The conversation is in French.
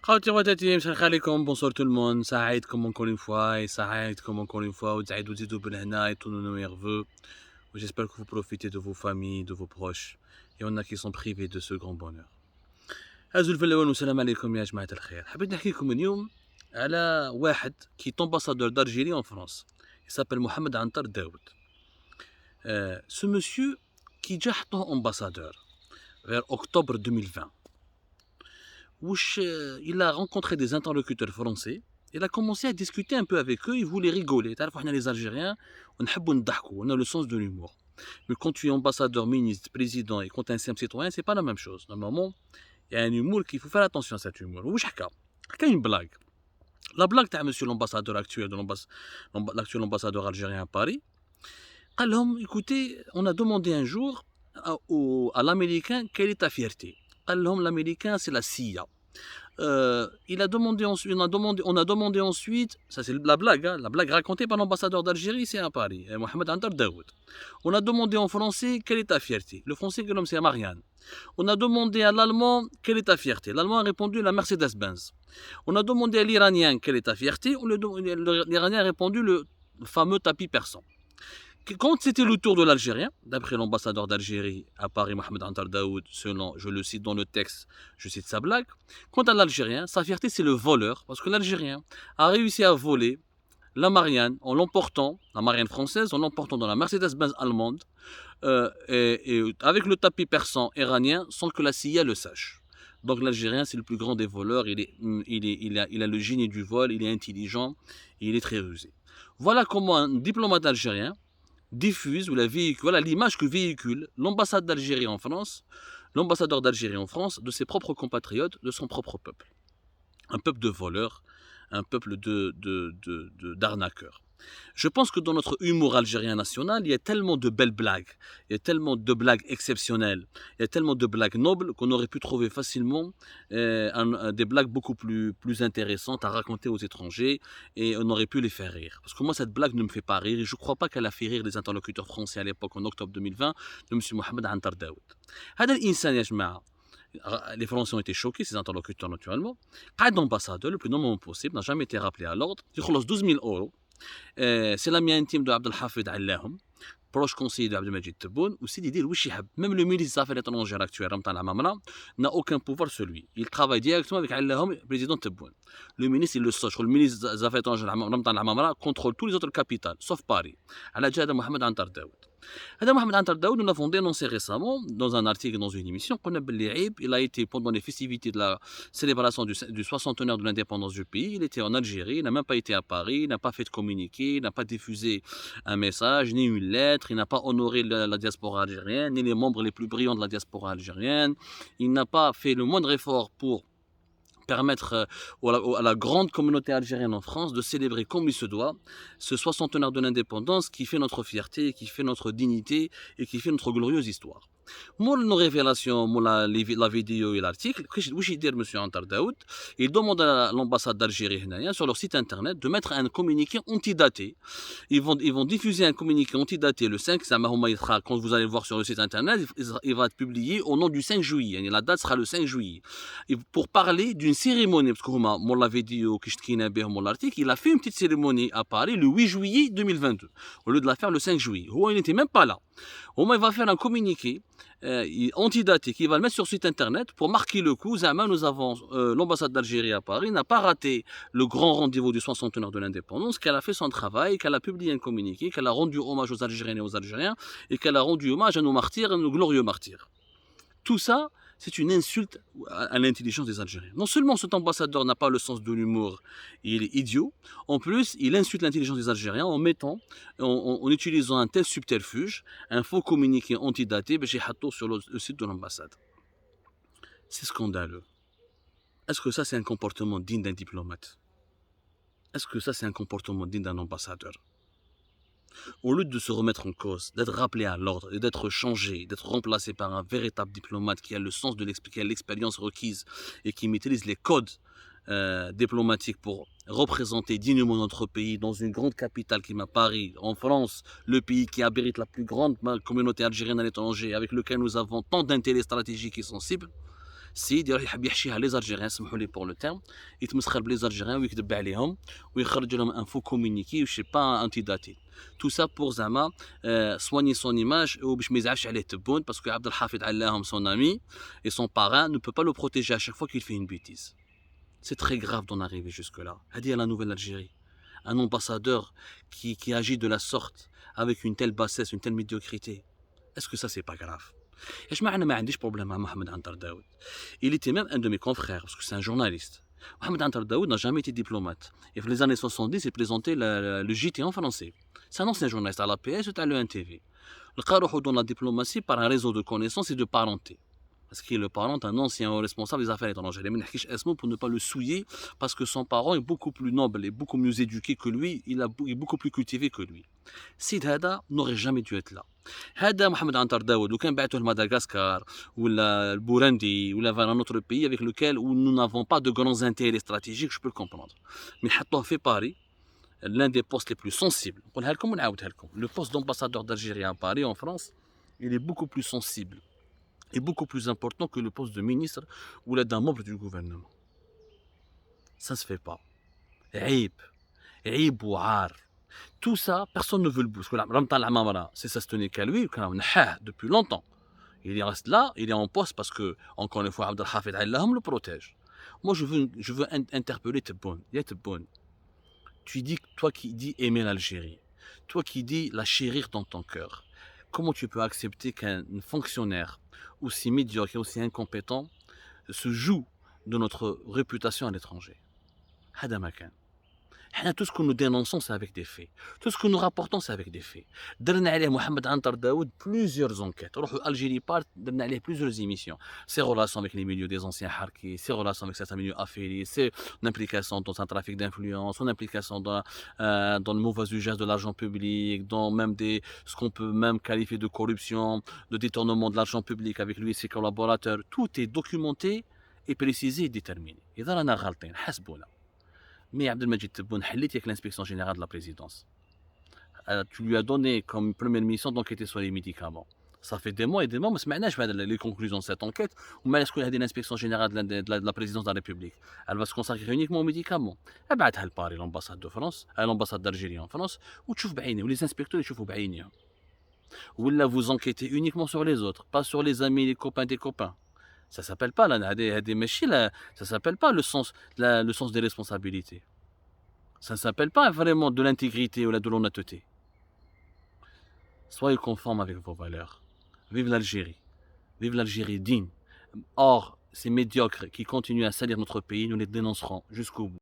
خوتي خواتاتي مساء عليكم بونسور تو المون ساعدكم encore une fois et ساعدكم encore une fois وتعيدوا تزيدوا بالهنا et tous nos nerveux. J'espère que vous profitez de vos familles, de vos proches. Il y en a qui sont privés de ce grand bonheur. أزول في الأول والسلام عليكم يا جماعة الخير. حبيت نحكي لكم اليوم على واحد qui est ambassadeur d'Algérie en France. Il s'appelle Mohamed Antar Daoud. Ce monsieur qui جا حطوه ambassadeur vers octobre 2020. Il a rencontré des interlocuteurs français. Il a commencé à discuter un peu avec eux. Il voulait rigoler. Les Algériens, on a le sens de l'humour. Mais quand tu es ambassadeur, ministre, président et quand tu es un simple citoyen, c'est pas la même chose. Normalement, il y a un humour qu'il faut faire attention à cet humour. Il y a une blague. La blague de monsieur l'ambassadeur actuel, l'actuel ambassadeur algérien à Paris. Écoutez, on a demandé un jour à l'Américain quelle est ta fierté. L'Américain, c'est la CIA. On a demandé ensuite, ça c'est la blague, hein, la blague racontée par l'ambassadeur d'Algérie, c'est à Paris, Mohamed Antar Daoud. On a demandé en français quelle est ta fierté. Le français que l'homme c'est Marianne. On a demandé à l'allemand quelle est ta fierté. L'allemand a répondu la Mercedes-Benz. On a demandé à l'iranien quelle est ta fierté. L'iranien a répondu le fameux tapis persan. Quand c'était le tour de l'Algérien, d'après l'ambassadeur d'Algérie à Paris, Mohamed Antar Daoud, selon, je le cite dans le texte, je cite sa blague, quant à l'Algérien, sa fierté c'est le voleur, parce que l'Algérien a réussi à voler la Marianne en l'emportant, la Marianne française, en l'emportant dans la Mercedes-Benz allemande, et avec le tapis persan iranien, sans que la CIA le sache. Donc l'Algérien c'est le plus grand des voleurs, il a le génie du vol, il est intelligent, il est très rusé. Voilà comment un diplomate algérien diffuse ou voilà l'image que véhicule l'ambassade d'Algérie en France, l'ambassadeur d'Algérie en France, de ses propres compatriotes, de son propre peuple. Un peuple de voleurs, un peuple d'arnaqueurs. Je pense que dans notre humour algérien national, il y a tellement de belles blagues, il y a tellement de blagues exceptionnelles, il y a tellement de blagues nobles qu'on aurait pu trouver facilement des blagues beaucoup plus intéressantes à raconter aux étrangers et on aurait pu les faire rire. Parce que moi, cette blague ne me fait pas rire et je ne crois pas qu'elle a fait rire les interlocuteurs français à l'époque, en octobre 2020, de M. Mohamed Antar Daoud. Les Français ont été choqués, ces interlocuteurs naturellement. Quand l'ambassadeur, le plus normalement possible, n'a jamais été rappelé à l'ordre. Il reçoit 12 000 euros. C'est l'ami intime de Abdelhafid Allahoum, proche conseiller de Abdelmajid Tebboune, aussi d'idée Louis Chihab. Même le ministre des Affaires étrangères actuel, Ramtan Lamamra, n'a aucun pouvoir sur lui. Il travaille directement avec Allahoum, président Tebboune. Le ministre, il le sait, le ministre des Affaires étrangères, Ramtan Lamamra, contrôle tous les autres capitales, sauf Paris. À la Djihad Mohamed Antar Daoud. Mohamed Antar Daoud, nous l'avons dénoncé récemment dans un article, dans une émission, qu'on a il a été pendant les festivités de la célébration du 60e de l'indépendance du pays, il était en Algérie, il n'a même pas été à Paris, il n'a pas fait de communiqué, il n'a pas diffusé un message, ni une lettre, il n'a pas honoré la diaspora algérienne, ni les membres les plus brillants de la diaspora algérienne, il n'a pas fait le moindre effort pour permettre à la grande communauté algérienne en France de célébrer comme il se doit ce 60e de l'indépendance qui fait notre fierté, qui fait notre dignité et qui fait notre glorieuse histoire. Moi, nos révélations, la vidéo et l'article, M. Antar Daoud, il demande à l'ambassade d'Algérie sur leur site internet de mettre un communiqué antidaté. Ils vont diffuser un communiqué antidaté le 5, quand vous allez le voir sur le site internet, il va être publié au nom du 5 juillet. La date sera le 5 juillet. Et pour parler d'une cérémonie, parce que la vidéo, l'article, il a fait une petite cérémonie à Paris le 8 juillet 2022, au lieu de la faire le 5 juillet. Il n'était même pas là. Au moins, il va faire un communiqué antidaté qui va le mettre sur site internet pour marquer le coup. Nous avons l'ambassade d'Algérie à Paris n'a pas raté le grand rendez-vous du 60e de l'indépendance, qu'elle a fait son travail, qu'elle a publié un communiqué, qu'elle a rendu hommage aux Algériennes et aux Algériens et qu'elle a rendu hommage à nos martyrs, à nos glorieux martyrs. Tout ça, c'est une insulte à l'intelligence des Algériens. Non seulement cet ambassadeur n'a pas le sens de l'humour, il est idiot, en plus il insulte l'intelligence des Algériens en utilisant un tel subterfuge, un faux communiqué antidaté, sur le site de l'ambassade. C'est scandaleux. Est-ce que ça c'est un comportement digne d'un diplomate? Est-ce que ça c'est un comportement digne d'un ambassadeur? Au lieu de se remettre en cause, d'être rappelé à l'ordre et d'être changé, d'être remplacé par un véritable diplomate qui a le sens de l'expérience requise et qui maîtrise les codes diplomatiques pour représenter dignement notre pays dans une grande capitale qui est Paris, en France, le pays qui abrite la plus grande communauté algérienne à l'étranger, avec lequel nous avons tant d'intérêts stratégiques et sensibles, السيد يروح يحب يحشيها لي زالجيريان سمحوا لي بور لو تيرم يتمسخر بلي زالجيريان ويكذب عليهم ويخرج لهم ان فو كومونيكي وشي با انتي داتي تو سا بور زعما سواني سون ايماج وباش ما يزعفش عليه تبون باسكو عبد الحافظ علاهم سون امي اي سون باران نو بو با لو بروتيجي ا شاك فوا كيل في une bêtise. C'est très grave d'en arriver jusque-là. هذه la nouvelle Algérie. Un ambassadeur qui agit de la sorte avec une telle bassesse, une telle médiocrité. Est-ce que ça c'est pas grave? ايش معنى ما عنديش بروبليم مع محمد عنتر داود. Il était même un de mes confrères parce que c'est un journaliste. Mohamed Antar Daoud n'a jamais été diplomate. Et dans les années 70, il présentait le JT en français. C'est un ancien journaliste à la PS ou à l'ENTV. Le Karouhou dans la diplomatie par un réseau de connaissances et de parenté. Parce qu'il est le parent d'un ancien responsable des affaires étrangères. Pour ne pas le souiller, parce que son parent est beaucoup plus noble et beaucoup mieux éduqué que lui, il est beaucoup plus cultivé que lui. Sid Hada n'aurait jamais dû être là. Hada Mohamed Antar Daoud, ou quand il Madagascar, ou le Burundi, ou vers un autre pays avec lequel où nous n'avons pas de grands intérêts stratégiques, je peux le comprendre. Mais Hatta fait Paris, l'un des postes les plus sensibles. Le poste d'ambassadeur d'Algérie à Paris, en France, il est beaucoup plus sensible et beaucoup plus important que le poste de ministre ou d'un membre du gouvernement. Ça ne se fait pas. Aïb ou ar. Tout ça, personne ne veut le bouger. Parce que Ramtan Amamara, c'est ça, ce n'est qu'à lui, depuis longtemps. Il reste là, il est en poste parce que, encore une fois, Abdel Hafid Allahum le protège. Moi, je veux interpeller Tebboune. Tu dis, toi qui dis aimer l'Algérie, toi qui dis la chérir dans ton cœur, comment tu peux accepter qu'un fonctionnaire aussi médiocre et aussi incompétent se joue de notre réputation à l'étranger? Hadamakan. Tout ce que nous dénonçons, c'est avec des faits. Tout ce que nous rapportons, c'est avec des faits. Derna Ali Mohamed Antar Daoud, plusieurs enquêtes. Algérie part, derna Ali plusieurs émissions. Ses relations avec les milieux des anciens harkis, ses relations avec certains milieux affiliés, son implication dans un trafic d'influence, son implication dans le mauvais usage de l'argent public, dans même ce qu'on peut même qualifier de corruption, de détournement de l'argent public avec lui et ses collaborateurs. Tout est documenté et précisé et déterminé. Et dans la ghaltin, hasbouna. Mais Abdelmajid Tebboune Hallit avec l'inspection générale de la présidence. Tu lui as donné comme première mission d'enquêter sur les médicaments. Ça fait des mois et des mois, mais ce n'est les conclusions de cette enquête. Ou est-ce qu'il y a l'inspection générale de la présidence de la République? Elle va se consacrer uniquement aux médicaments. Elle va être Paris, l'ambassade de France, l'ambassade d'Algérie en France, ou tu ou les inspecteurs, tu fais ou là vous enquêtez uniquement sur les autres, pas sur les amis, les copains des copains. Ça s'appelle pas ça s'appelle pas le sens des responsabilités. Ça ne s'appelle pas vraiment de l'intégrité ou de l'honnêteté. Soyez conformes avec vos valeurs. Vive l'Algérie digne. Or, ces médiocres qui continuent à salir notre pays, nous les dénoncerons jusqu'au bout.